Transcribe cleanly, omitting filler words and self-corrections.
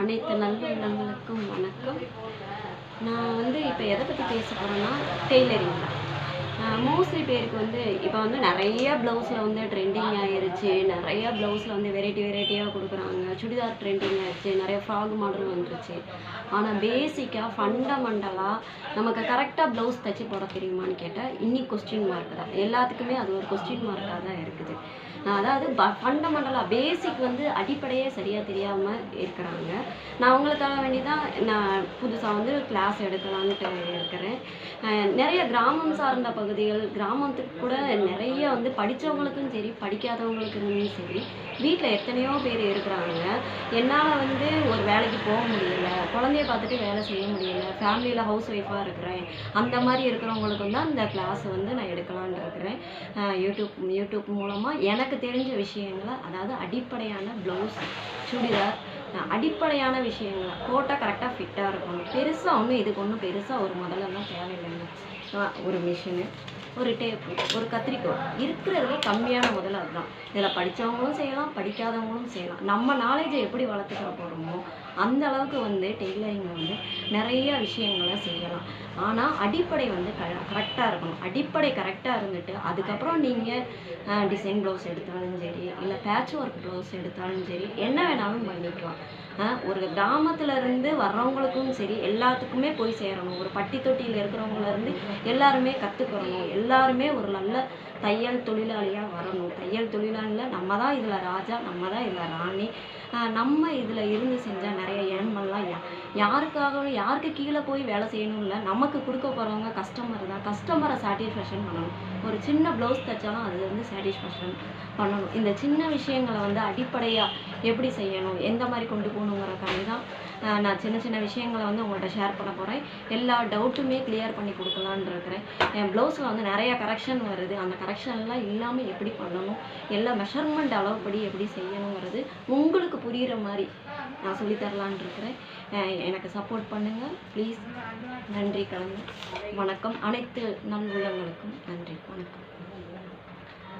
அனைத்து நல்லுள்ளங்களுக்கும் வணக்கம். நான் வந்து இப்போ எதை பற்றி பேச போகிறேன்னா டெய்லரிங் தான். மோஸ்ட்லி பேருக்கு வந்து இப்போ வந்து நிறைய ப்ளவுஸில் வந்து ட்ரெண்டிங் ஆயிருச்சு. நிறைய ப்ளவுஸில் வந்து வெரைட்டியாக கொடுக்குறாங்க. சுடிதார் ட்ரெண்டிங் ஆயிடுச்சு. நிறைய ஃப்ராக் மாடல் வந்துருச்சு. ஆனால் பேசிக்காக ஃபண்டமெண்டலாக நமக்கு கரெக்டாக ப்ளவுஸ் தைச்சி போட தெரியுமான்னு கேட்டால் இன்னைக்கு கொஸ்டின் மார்க் தான். எல்லாத்துக்குமே அது ஒரு கொஸ்டின் மார்க்காக தான் இருக்குது. அதாவது ஃபண்டமெண்டலாக பேசிக் வந்து அடிப்படையே சரியாக தெரியாமல் இருக்கிறாங்க. நான் அவங்களுக்காக வேண்டி தான் நான் புதுசாக வந்து கிளாஸ் எடுக்கலான்ட்டு இருக்கிறேன். நிறைய கிராமம் சார்ந்த பகுதிகள், கிராமத்துக்கு கூட நிறைய வந்து படித்தவங்களுக்கும் சரி படிக்காதவங்களுக்கும் சரி வீட்டில் எத்தனையோ பேர் இருக்கிறாங்க. என்னால் வந்து ஒரு வேலைக்கு போக முடியல, குழந்தைய பார்த்துட்டு வேலை செய்ய முடியல, ஃபேமிலியில் ஹவுஸ் ஒய்ஃபாக இருக்கிறேன், அந்த மாதிரி இருக்கிறவங்களுக்கு தான் இந்த கிளாஸ் வந்து நான் எடுக்கலான்னு இருக்கிறேன். யூடியூப் மூலமாக எனக்கு தெரிஞ்ச விஷயங்களை, அதாவது அடிப்படையான ப்ளவுஸ், சுடிதார், அடிப்படையான விஷயங்களை போட்டால் கரெக்டாக ஃபிட்டாக இருக்கணும். பெருசாக ஒன்றும் இதுக்கு ஒன்றும் பெருசாக ஒரு முதலெல்லாம் தேவையில்லைங்க. ஒரு மிஷினு, ஒரு டேப்பு, ஒரு கத்திரிக்கோள், இருக்கிறதுலே கம்மியான முதல்ல அதுதான். இதில் படித்தவங்களும் செய்யலாம், படிக்காதவங்களும் செய்யலாம். நம்ம நாலேஜை எப்படி வளர்த்துக்கிற போகிறோமோ அந்த அளவுக்கு வந்து டெய்லரிங்கில் வந்து நிறைய விஷயங்களை செய்யலாம். ஆனால் அடிப்படை வந்து கரெக்டாக இருக்கணும். அடிப்படை கரெக்டாக இருந்துட்டு அதுக்கப்புறம் நீங்கள் டிசைன் ப்ளவுஸ் எடுத்தாலும் சரி, இல்லை பேட்ச் ஒர்க் ப்ளவுஸ் எடுத்தாலும் சரி, என்ன வேணாலும் பண்ணிக்கலாம். ஒரு கிராமத்துலேருந்து வர்றவங்களுக்கும் சரி எல்லாத்துக்குமே போய் சேரணும். ஒரு பட்டி தொட்டியில் இருக்கிறவங்களேருந்து எல்லாருமே கற்றுக்கிறணும். எல்லாருமே ஒரு நல்ல தையல் தொழிலாளியாக வரணும். தையல் தொழிலாளியில் நம்ம தான் இதில் ராஜா, நம்ம தான் இதில் ராணி. நம்ம இதில் இருந்து செஞ்சால் நிறைய ஏர்ன்மெல்லாம் யாருக்காகவும் யாருக்கு கீழே போய் வேலை செய்யணும் இல்லை, நமக்கு கொடுக்க போகிறவங்க கஸ்டமர் தான். கஸ்டமரை சாட்டிஸ்ஃபேக்ஷன் பண்ணணும். ஒரு சின்ன ப்ளவுஸ் தைச்சாலும் அது வந்து சாட்டிஸ்ஃபேக்ஷன் பண்ணணும். இந்த சின்ன விஷயங்களை வந்து அடிப்படையாக எப்படி செய்யணும், எந்த மாதிரி கொண்டு போகணுங்கிறக்காண்டி தான் நான் சின்ன சின்ன விஷயங்களை வந்து உங்கள்கிட்ட ஷேர் பண்ண போகிறேன். எல்லா டவுட்டுமே கிளியர் பண்ணி கொடுக்கலான்னு இருக்கிறேன். என் ப்ளவுஸில் வந்து நிறைய கரெக்ஷன் வருது. அந்த கரெக்ஷன்லாம் இல்லாமல் எப்படி பண்ணணும், எல்லா மெஷர்மெண்ட் அளவுப்படி எப்படி செய்யணுங்கிறது உங்களுக்கு புரிகிற மாதிரி நான் சொல்லித்தரலான் இருக்கிறேன். எனக்கு சப்போர்ட் பண்ணுங்கள் ப்ளீஸ். நன்றி கலந்து வணக்கம். அனைத்து நல்லுள்ளங்களுக்கும் நன்றி, வணக்கம்.